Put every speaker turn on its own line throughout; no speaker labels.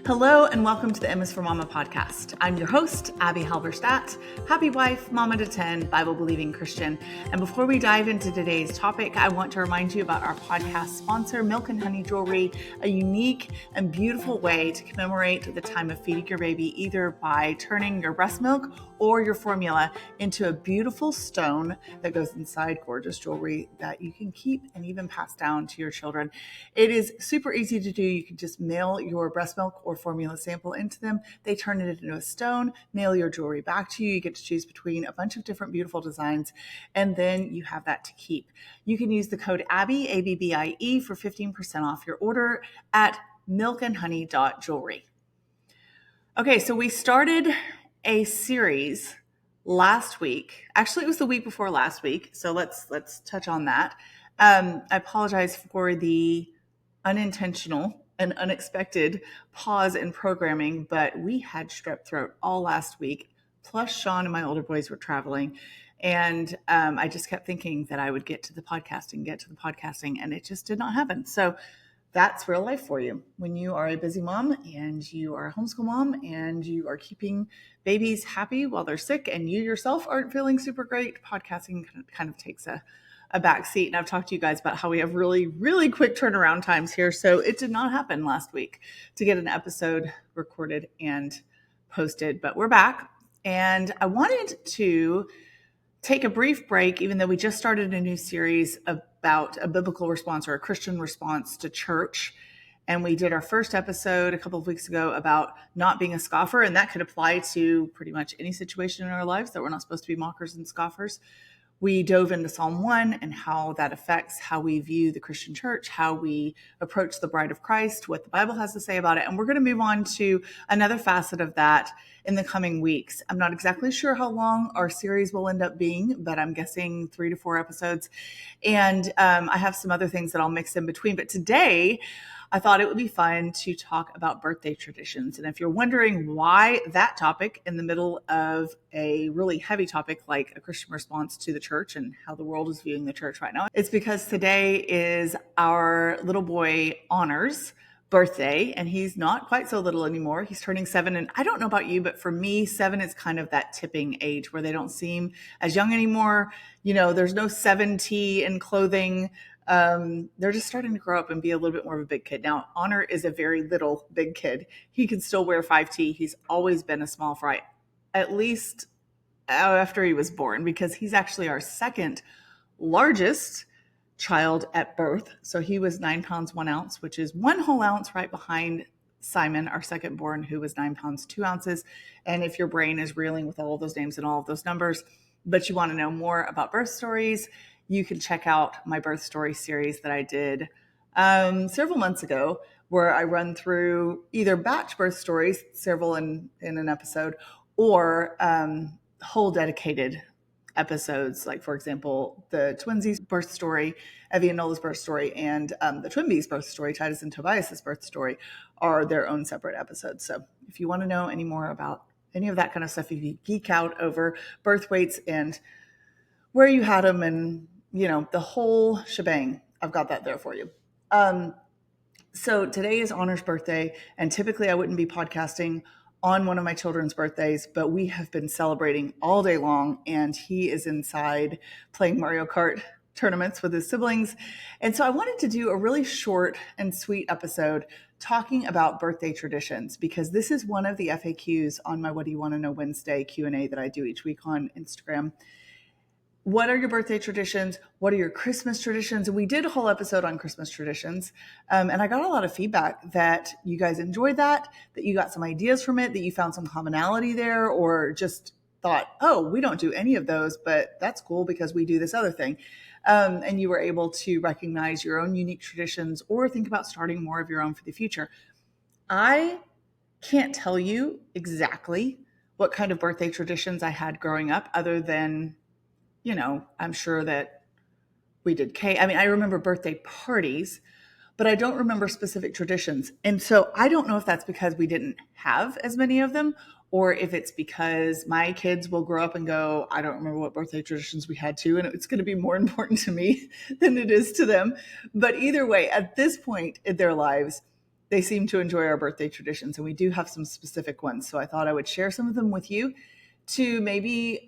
Hello and welcome to the M is for Mama podcast. I'm your host, Abbie Halberstadt, happy wife, mama to 10, Bible-believing Christian. And before we dive into today's topic, I want to remind you about our podcast sponsor, Milk and Honey Jewelry, a unique and beautiful way to commemorate the time of feeding your baby, either by turning your breast milk or your formula into a beautiful stone that goes inside gorgeous jewelry that you can keep and even pass down to your children. It is super easy to do. You can just mail your breast milk or formula sample into them. They turn it into a stone, mail your jewelry back to you. You get to choose between a bunch of different beautiful designs, and then you have that to keep. You can use the code Abbie, ABBIE, for 15% off your order at milkandhoney.jewelry. Okay, so we started a series last week. Actually, it was the week before last week, so let's touch on that. I apologize for the unintentional and unexpected pause in programming, but we had strep throat all last week. Plus, Sean and my older boys were traveling, and I just kept thinking that I would get to the podcasting, and it just did not happen. So that's real life for you. When you are a busy mom and you are a homeschool mom and you are keeping babies happy while they're sick and you yourself aren't feeling super great, podcasting kind of takes a back seat. And I've talked to you guys about how we have really, really quick turnaround times here. So it did not happen last week to get an episode recorded and posted, but we're back. And I wanted to take a brief break, even though we just started a new series about a biblical response or a Christian response to church. And we did our first episode a couple of weeks ago about not being a scoffer. And that could apply to pretty much any situation in our lives, that we're not supposed to be mockers and scoffers. We dove into Psalm 1 and how that affects how we view the Christian church, how we approach the bride of Christ, what the Bible has to say about it. And we're going to move on to another facet of that in the coming weeks. I'm not exactly sure how long our series will end up being, but I'm guessing 3 to 4 episodes. And I have some other things that I'll mix in between. But today, I thought it would be fun to talk about birthday traditions. And if you're wondering why that topic in the middle of a really heavy topic like a Christian response to the church and how the world is viewing the church right now, it's because today is our little boy Honor's birthday, and he's not quite so little anymore. He's turning 7. And I don't know about you, but for me, 7 is kind of that tipping age where they don't seem as young anymore. You know, there's no 7T in clothing. They're just starting to grow up and be a little bit more of a big kid. Now, Honor is a very little big kid. He can still wear 5T. He's always been a small fry, at least after he was born, because he's actually our second largest child at birth. So he was 9 pounds, 1 ounce, which is 1 whole ounce right behind Simon, our second born, who was 9 pounds, 2 ounces. And if your brain is reeling with all of those names and all of those numbers, but you want to know more about birth stories, you can check out my birth story series that I did several months ago, where I run through either batch birth stories, several in an episode, or whole dedicated episodes. Like, for example, the twinsies birth story, Evie and Nola's birth story, and the Twinbees birth story, Titus and Tobias's birth story, are their own separate episodes. So if you want to know any more about any of that kind of stuff, if you geek out over birth weights and where you had them and, you know, the whole shebang, I've got that there for you. So today is Honor's birthday, and typically I wouldn't be podcasting on one of my children's birthdays, but we have been celebrating all day long, and he is inside playing Mario Kart tournaments with his siblings. And so I wanted to do a really short and sweet episode talking about birthday traditions, because this is one of the FAQs on my What Do You Want to Know Wednesday Q&A that I do each week on Instagram. What are your birthday traditions? What are your Christmas traditions? And we did a whole episode on Christmas traditions. And I got a lot of feedback that you guys enjoyed that you got some ideas from it, that you found some commonality there, or just thought, oh, we don't do any of those, but that's cool because we do this other thing. And you were able to recognize your own unique traditions or think about starting more of your own for the future. I can't tell you exactly what kind of birthday traditions I had growing up, other than, you know, I'm sure that we did cake. I mean, I remember birthday parties, but I don't remember specific traditions. And so I don't know if that's because we didn't have as many of them, or if it's because my kids will grow up and go, I don't remember what birthday traditions we had too, and it's going to be more important to me than it is to them. But either way, at this point in their lives, they seem to enjoy our birthday traditions, and we do have some specific ones. So I thought I would share some of them with you to maybe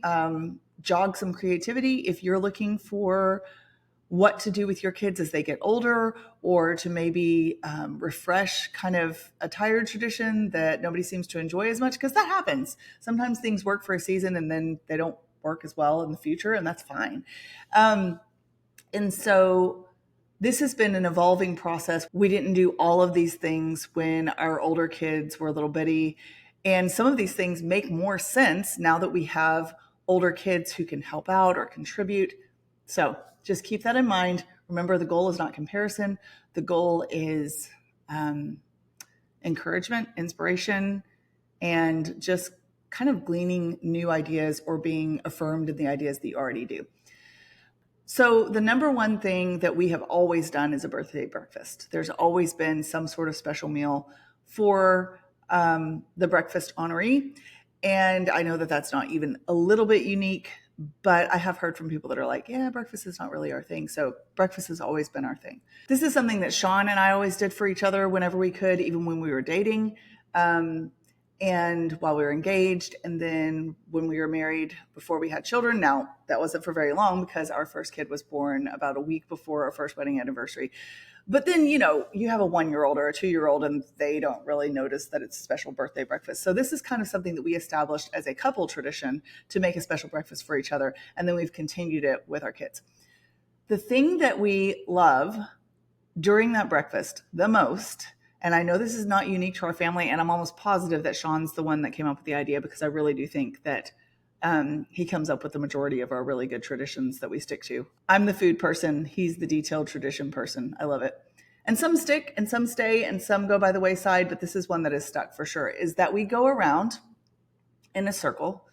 jog some creativity if you're looking for what to do with your kids as they get older, or to maybe refresh kind of a tired tradition that nobody seems to enjoy as much, because that happens. Sometimes things work for a season and then they don't work as well in the future, and that's fine. And so this has been an evolving process. We didn't do all of these things when our older kids were little bitty. And some of these things make more sense now that we have older kids who can help out or contribute. So just keep that in mind. Remember, the goal is not comparison. The goal is encouragement, inspiration, and just kind of gleaning new ideas or being affirmed in the ideas that you already do. So the number one thing that we have always done is a birthday breakfast. There's always been some sort of special meal for the breakfast honoree. And I know that that's not even a little bit unique, but I have heard from people that are like, yeah, breakfast is not really our thing. So breakfast has always been our thing. This is something that Sean and I always did for each other whenever we could, even when we were dating. And while we were engaged, and then when we were married before we had children. Now, that wasn't for very long because our first kid was born about a week before our first wedding anniversary. But then, you have a 1-year-old or a 2-year-old, and they don't really notice that it's a special birthday breakfast. So this is kind of something that we established as a couple tradition to make a special breakfast for each other. And then we've continued it with our kids. The thing that we love during that breakfast the most, and I know this is not unique to our family, and I'm almost positive that Sean's the one that came up with the idea, because I really do think that he comes up with the majority of our really good traditions that we stick to. I'm the food person. He's the detailed tradition person. I love it. And some stick and some stay and some go by the wayside, but this is one that is stuck for sure, is that we go around in a circle,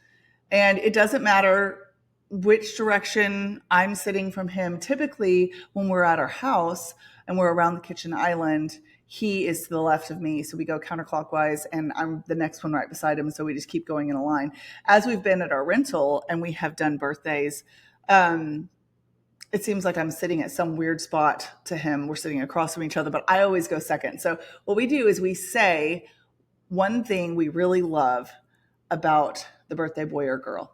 and it doesn't matter which direction I'm sitting from him. Typically, when we're at our house and we're around the kitchen island, he is to the left of me. So we go counterclockwise, and I'm the next one right beside him. So we just keep going in a line. As we've been at our rental and we have done birthdays, it seems like I'm sitting at some weird spot to him. We're sitting across from each other, but I always go second. So what we do is we say one thing we really love about the birthday boy or girl.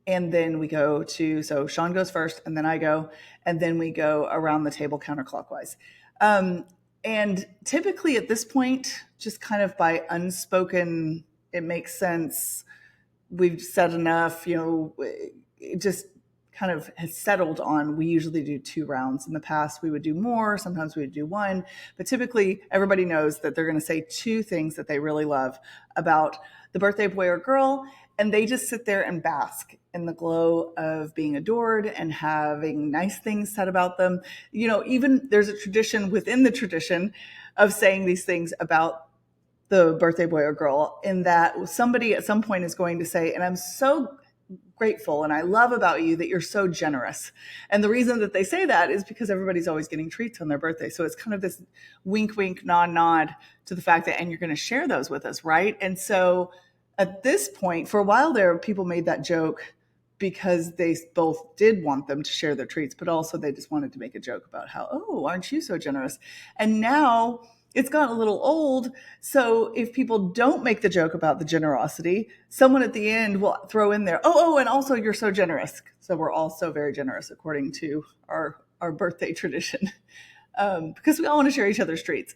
And then we go so Sean goes first, and then I go, and then we go around the table counterclockwise. And typically at this point, just kind of by unspoken, it makes sense, we've said enough, it just kind of has settled on, we usually do 2 rounds. In the past, we would do more. Sometimes we would do 1. But typically, everybody knows that they're going to say 2 things that they really love about the birthday boy or girl. And they just sit there and bask in the glow of being adored and having nice things said about them. Even there's a tradition within the tradition of saying these things about the birthday boy or girl, in that somebody at some point is going to say, and I'm so grateful and I love about you that you're so generous. And the reason that they say that is because everybody's always getting treats on their birthday. So it's kind of this wink, wink, nod, nod to the fact that, and you're going to share those with us, right? And so at this point, for a while there, people made that joke because they both did want them to share their treats, but also they just wanted to make a joke about how, oh, aren't you so generous? And now it's gotten a little old. So if people don't make the joke about the generosity, someone at the end will throw in there, oh, and also you're so generous. So we're all so very generous according to our birthday tradition, because we all want to share each other's treats.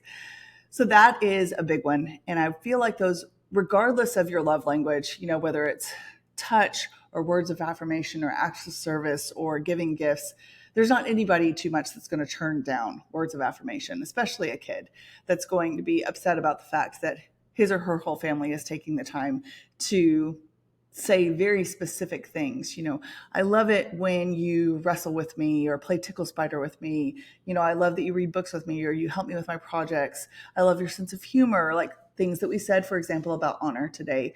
So that is a big one. And I feel like those, regardless of your love language, whether it's touch or words of affirmation or acts of service or giving gifts, there's not anybody too much that's going to turn down words of affirmation, especially a kid that's going to be upset about the fact that his or her whole family is taking the time to say very specific things. I love it when you wrestle with me or play tickle spider with me. I love that you read books with me or you help me with my projects. I love your sense of humor. Like things that we said, for example, about Honor today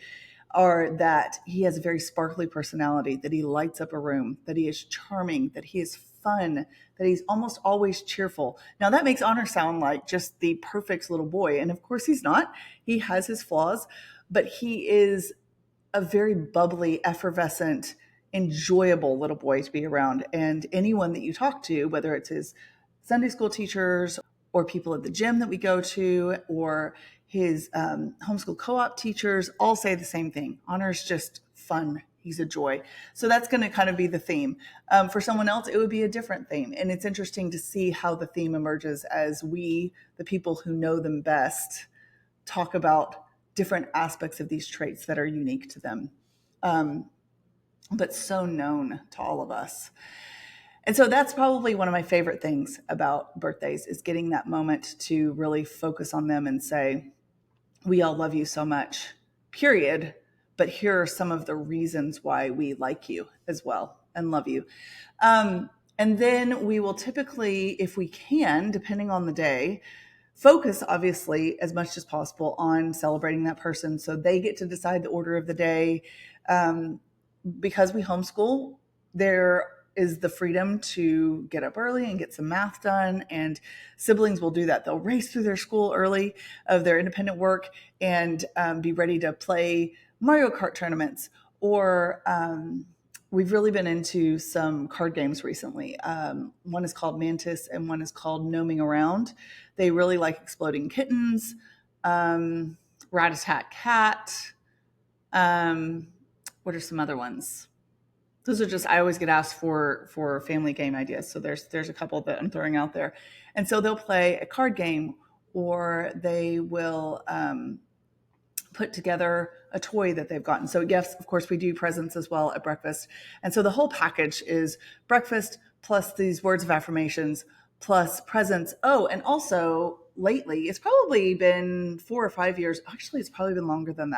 are that he has a very sparkly personality, that he lights up a room, that he is charming, that he is fun, that he's almost always cheerful. Now that makes Honor sound like just the perfect little boy. And of course he's not. He has his flaws, but he is a very bubbly, effervescent, enjoyable little boy to be around. And anyone that you talk to, whether it's his Sunday school teachers or people at the gym that we go to, or his homeschool co-op teachers all say the same thing. Honor is just fun. He's a joy. So that's going to kind of be the theme. For someone else, it would be a different theme. And it's interesting to see how the theme emerges as we, the people who know them best, talk about different aspects of these traits that are unique to them, but so known to all of us. And so that's probably one of my favorite things about birthdays, is getting that moment to really focus on them and say, we all love you so much, period. But here are some of the reasons why we like you as well and love you. And then we will typically, if we can, depending on the day, focus obviously as much as possible on celebrating that person. So they get to decide the order of the day. Because we homeschool, there is the freedom to get up early and get some math done, and siblings will do that. They'll race through their school early of their independent work and be ready to play Mario Kart tournaments, or we've really been into some card games recently. One is called Mantis and one is called Gnoming Around. They really like Exploding Kittens, Rat-a-tat Cat. What are some other ones? Those are just, I always get asked for family game ideas. So there's a couple that I'm throwing out there. And so they'll play a card game, or they will put together a toy that they've gotten. So yes, of course, we do presents as well at breakfast. And so the whole package is breakfast plus these words of affirmations plus presents. Oh, and also lately, it's probably been 4 or 5 years. Actually, it's probably been longer than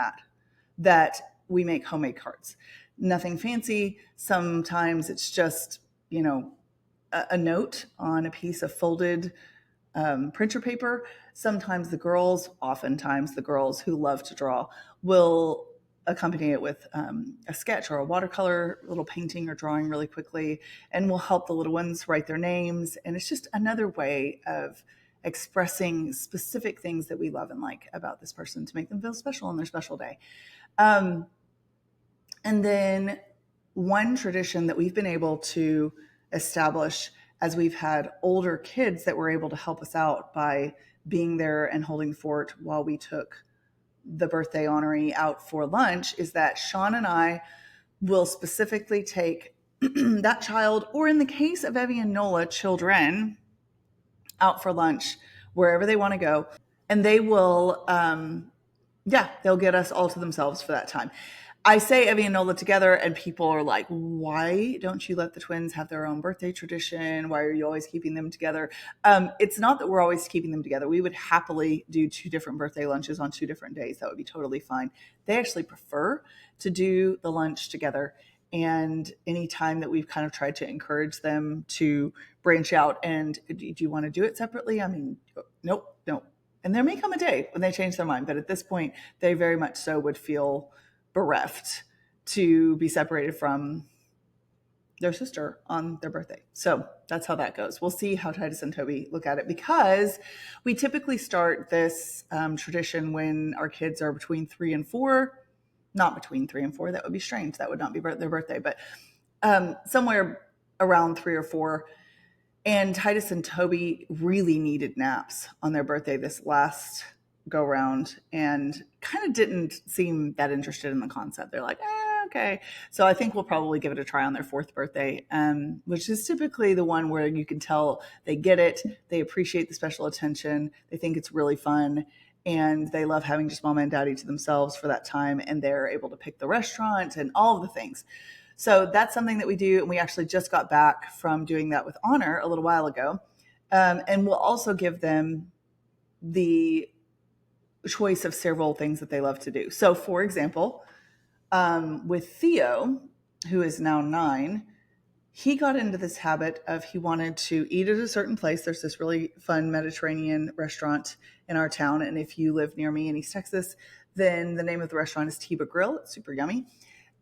that we make homemade cards. Nothing fancy. Sometimes it's just, a note on a piece of folded printer paper. Oftentimes the girls who love to draw will accompany it with a sketch or a watercolor little painting or drawing really quickly, and we'll help the little ones write their names. And it's just another way of expressing specific things that we love and like about this person to make them feel special on their special day. And then one tradition that we've been able to establish as we've had older kids that were able to help us out by being there and holding fort while we took the birthday honoree out for lunch is that Sean and I will specifically take that child, or in the case of Abbie and Nola, children, out for lunch wherever they want to go. And they will, they'll get us all to themselves for that time. I say Abbie and Nola together, and people are like, why don't you let the twins have their own birthday tradition? Why are you always keeping them together? It's not that we're always keeping them together. We would happily do 2 different birthday lunches on 2 different days. That would be totally fine. They actually prefer to do the lunch together. And anytime that we've kind of tried to encourage them to branch out and do you want to do it separately? I mean, nope. And there may come a day when they change their mind. But at this point, they very much so would feel bereft to be separated from their sister on their birthday. So that's how that goes. We'll see how Titus and Toby look at it, because we typically start this tradition when our kids are between 3 and 4. Not between 3 and 4. That would be strange. That would not be their birthday, but somewhere around 3 or 4. And Titus and Toby really needed naps on their birthday this last go round, and kind of didn't seem that interested in the concept. They're like, okay. So I think we'll probably give it a try on their 4th birthday, which is typically the one where you can tell they get it. They appreciate the special attention. They think it's really fun, and they love having just mama and daddy to themselves for that time. And they're able to pick the restaurant and all of the things. So that's something that we do. And we actually just got back from doing that with Honor a little while ago. And we'll also give them the choice of several things that they love to do. So for example, with Theo, who is now 9, he got into this habit of he wanted to eat at a certain place. There's this really fun Mediterranean restaurant in our town. And if you live near me in East Texas, then the name of the restaurant is Tiba Grill. It's super yummy.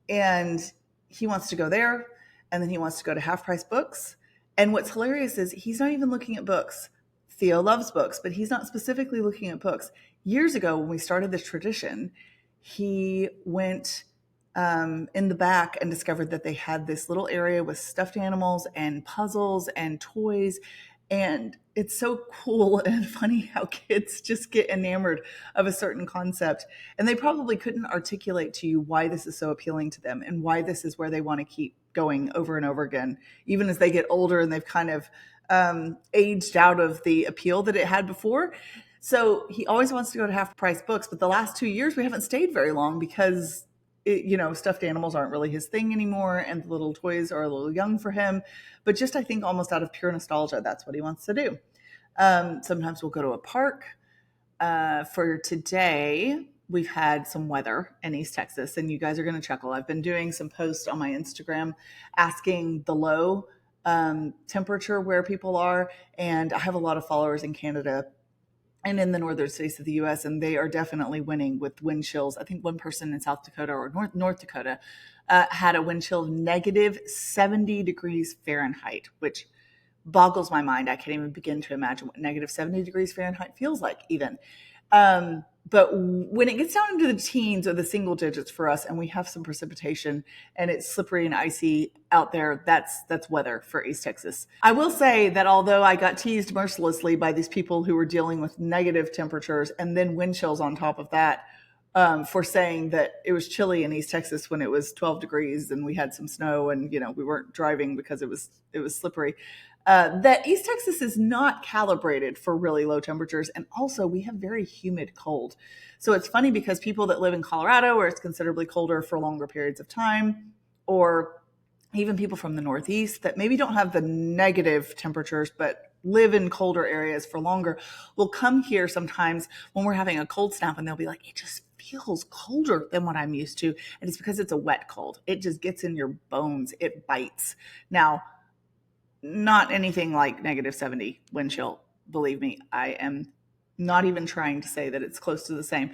And he wants to go there. And then he wants to go to Half Price Books. And what's hilarious is he's not even looking at books. Theo loves books, but he's not specifically looking at books. Years ago, when we started this tradition, he went in the back and discovered that they had this little area with stuffed animals and puzzles and toys. And it's so cool and funny how kids just get enamored of a certain concept. And they probably couldn't articulate to you why this is so appealing to them and why this is where they want to keep going over and over again, even as they get older and they've kind of aged out of the appeal that it had before. So he always wants to go to half price books. But the last 2 years, we haven't stayed very long because stuffed animals aren't really his thing anymore, and the little toys are a little young for him. But just, I think, almost out of pure nostalgia, that's what he wants to do. Sometimes we'll go to a park. For today, we've had some weather in East Texas, and you guys are going to chuckle. I've been doing some posts on my Instagram asking the low temperature where people are, and I have a lot of followers in Canada and in the northern states of the U.S., and they are definitely winning with wind chills. I think one person in South Dakota or North Dakota had a wind chill of negative 70 degrees Fahrenheit, which boggles my mind. I can't even begin to imagine what negative 70 degrees Fahrenheit feels like even. But when it gets down into the teens or the single digits for us, and we have some precipitation and it's slippery and icy out there, that's weather for East Texas. I will say that although I got teased mercilessly by these people who were dealing with negative temperatures and then wind chills on top of that, for saying that it was chilly in East Texas when it was 12 degrees and we had some snow and, we weren't driving because it was slippery. That East Texas is not calibrated for really low temperatures. And also we have very humid cold. So it's funny because people that live in Colorado, where it's considerably colder for longer periods of time, or even people from the Northeast that maybe don't have the negative temperatures, but live in colder areas for longer, will come here sometimes when we're having a cold snap and they'll be like, it just feels colder than what I'm used to. And it's because it's a wet cold. It just gets in your bones. It bites. Now, not anything like negative 70 wind chill. Believe me, I am not even trying to say that it's close to the same.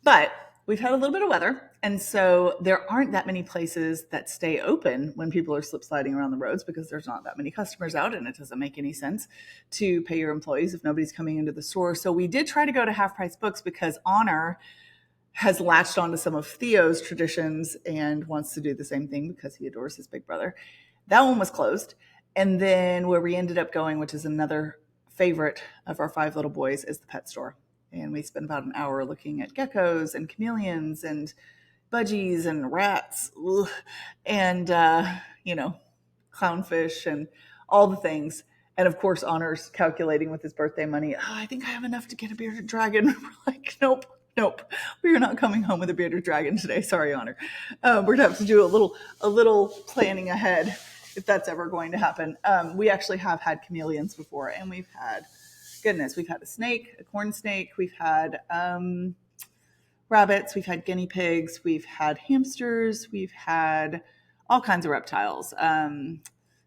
But we've had a little bit of weather, and so there aren't that many places that stay open when people are slip sliding around the roads because there's not that many customers out, and it doesn't make any sense to pay your employees if nobody's coming into the store. So we did try to go to half price books because Honor has latched onto some of Theo's traditions and wants to do the same thing because he adores his big brother. That one was closed. And then where we ended up going, which is another favorite of our 5 little boys, is the pet store. And we spent about an hour looking at geckos and chameleons and budgies and rats and, clownfish and all the things. And of course, Honor's calculating with his birthday money, I think I have enough to get a bearded dragon. We're like, nope. We are not coming home with a bearded dragon today. Sorry, Honor. We're going to have to do a little planning ahead if that's ever going to happen. We actually have had chameleons before, and we've had a snake, a corn snake. We've had rabbits. We've had guinea pigs. We've had hamsters. We've had all kinds of reptiles,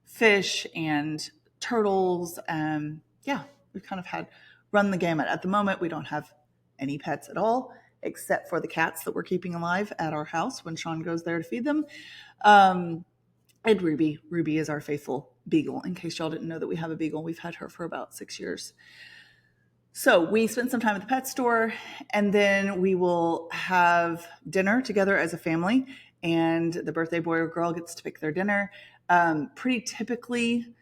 fish and turtles. We've kind of run the gamut. At the moment, we don't have any pets at all, except for the cats that we're keeping alive at our house when Sean goes there to feed them. And Ruby. Ruby is our faithful beagle. In case y'all didn't know that we have a beagle, we've had her for about 6 years. So we spent some time at the pet store, and then we will have dinner together as a family, and the birthday boy or girl gets to pick their dinner. Pretty typically,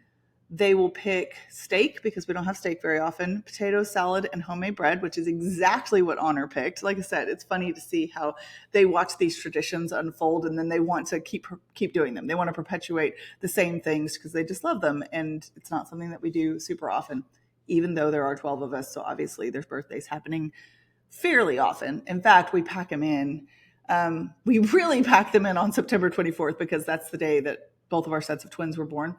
they will pick steak because we don't have steak very often, potato salad, and homemade bread, which is exactly what Honor picked. Like I said, it's funny to see how they watch these traditions unfold and then they want to keep doing them. They want to perpetuate the same things because they just love them. And it's not something that we do super often, even though there are 12 of us. So obviously there's birthdays happening fairly often. In fact, we pack them in. We really pack them in on September 24th because that's the day that both of our sets of twins were born.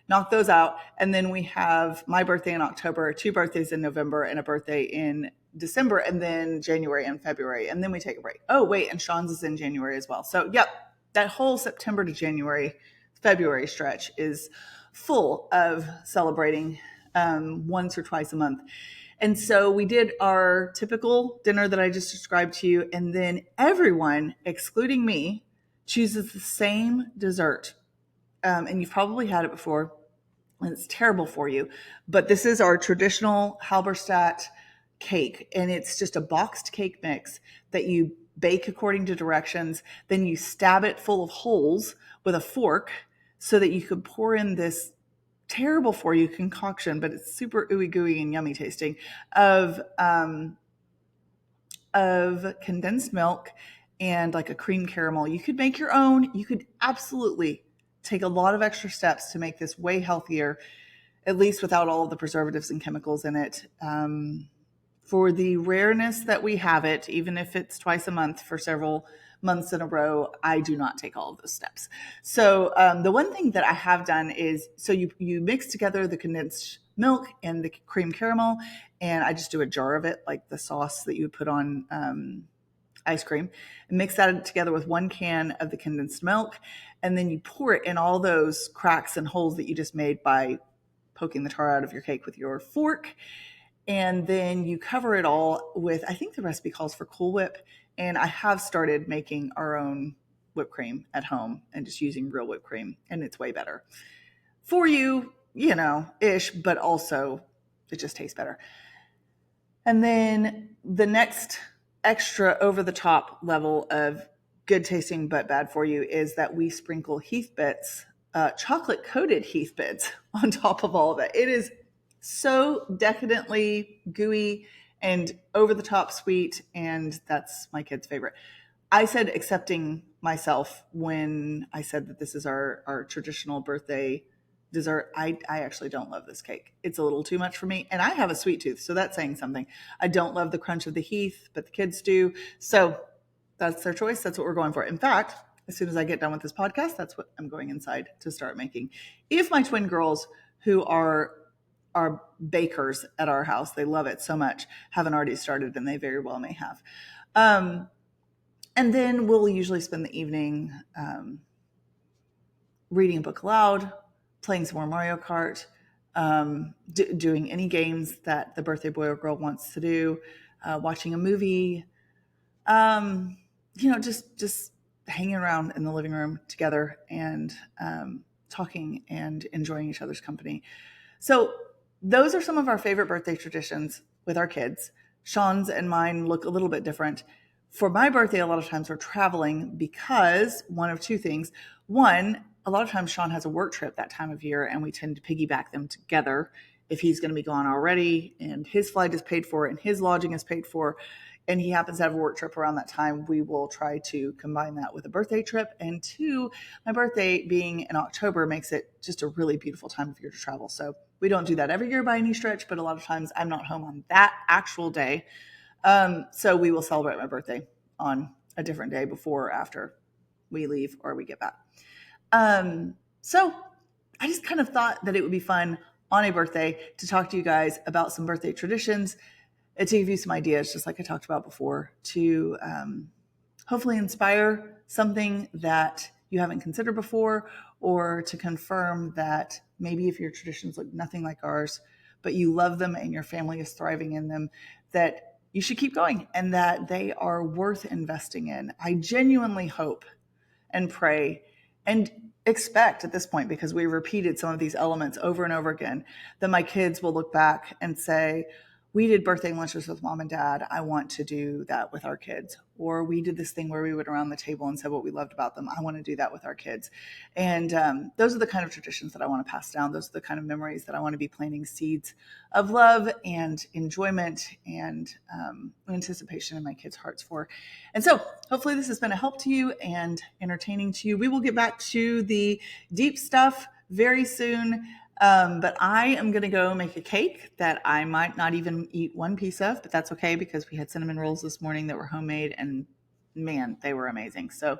Knock those out. And then we have my birthday in October, 2 birthdays in November, and a birthday in December, and then January and February. And then we take a break. Oh, wait. And Sean's is in January as well. So, yep, that whole September to February stretch is full of celebrating once or twice a month. And so we did our typical dinner that I just described to you. And then everyone, excluding me, chooses the same dessert. And you've probably had it before, and it's terrible for you. But this is our traditional Halberstadt cake, and it's just a boxed cake mix that you bake according to directions. Then you stab it full of holes with a fork so that you could pour in this terrible for you concoction, but it's super ooey gooey and yummy tasting of condensed milk and like a cream caramel. You could make your own. You could absolutely take a lot of extra steps to make this way healthier, at least without all of the preservatives and chemicals in it. For the rareness that we have it, even if it's twice a month for several months in a row, I do not take all of those steps. So the one thing that I have done is, so you mix together the condensed milk and the cream caramel, and I just do a jar of it, like the sauce that you would put on ice cream, and mix that together with 1 can of the condensed milk, and then you pour it in all those cracks and holes that you just made by poking the tar out of your cake with your fork. And then you cover it all with, I think the recipe calls for Cool Whip. And I have started making our own whipped cream at home and just using real whipped cream. And it's way better for you, ish, but also it just tastes better. And then the next extra over the top level of good tasting but bad for you is that we sprinkle Heath Bits, chocolate coated Heath Bits on top of all of it. It is so decadently gooey and over the top sweet, and that's my kid's favorite. I said accepting myself when I said that this is our traditional birthday dessert. I actually don't love this cake. It's a little too much for me, and I have a sweet tooth, so that's saying something. I don't love the crunch of the Heath, but the kids do. So that's their choice. That's what we're going for. In fact, as soon as I get done with this podcast, that's what I'm going inside to start making. If my twin girls, who are bakers at our house, they love it so much, haven't already started, and they very well may have. And then we'll usually spend the evening reading a book aloud, playing some more Mario Kart, doing any games that the birthday boy or girl wants to do, watching a movie, just hanging around in the living room together and talking and enjoying each other's company. So those are some of our favorite birthday traditions with our kids. Sean's and mine look a little bit different. For my birthday, a lot of times we're traveling because one of two things. One, a lot of times Sean has a work trip that time of year, and we tend to piggyback them together if he's going to be gone already and his flight is paid for and his lodging is paid for, and he happens to have a work trip around that time. We will try to combine that with a birthday trip. And two, my birthday being in October makes it just a really beautiful time of year to travel. So we don't do that every year by any stretch, but a lot of times I'm not home on that actual day. So we will celebrate my birthday on a different day before or after we leave or we get back. So I just kind of thought that it would be fun on a birthday to talk to you guys about some birthday traditions, to give you some ideas, just like I talked about before, to hopefully inspire something that you haven't considered before, or to confirm that maybe if your traditions look nothing like ours, but you love them and your family is thriving in them, that you should keep going and that they are worth investing in. I genuinely hope and pray and expect at this point, because we repeated some of these elements over and over again, that my kids will look back and say, we did birthday lunches with mom and dad. I want to do that with our kids. Or we did this thing where we went around the table and said what we loved about them. I want to do that with our kids. And those are the kind of traditions that I want to pass down. Those are the kind of memories that I want to be planting seeds of love and enjoyment and anticipation in my kids' hearts for. And so hopefully this has been a help to you and entertaining to you. We will get back to the deep stuff very soon. But I am going to go make a cake that I might not even eat one piece of, but that's okay because we had cinnamon rolls this morning that were homemade and man, they were amazing. So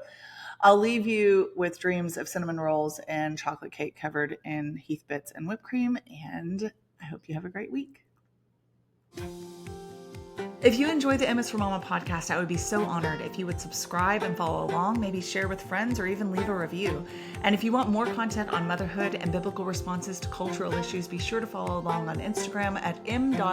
I'll leave you with dreams of cinnamon rolls and chocolate cake covered in Heath Bits and whipped cream. And I hope you have a great week. If you enjoy the M's for Mama podcast, I would be so honored if you would subscribe and follow along, maybe share with friends or even leave a review. And if you want more content on motherhood and biblical responses to cultural issues, be sure to follow along on Instagram at m.is.for.mama.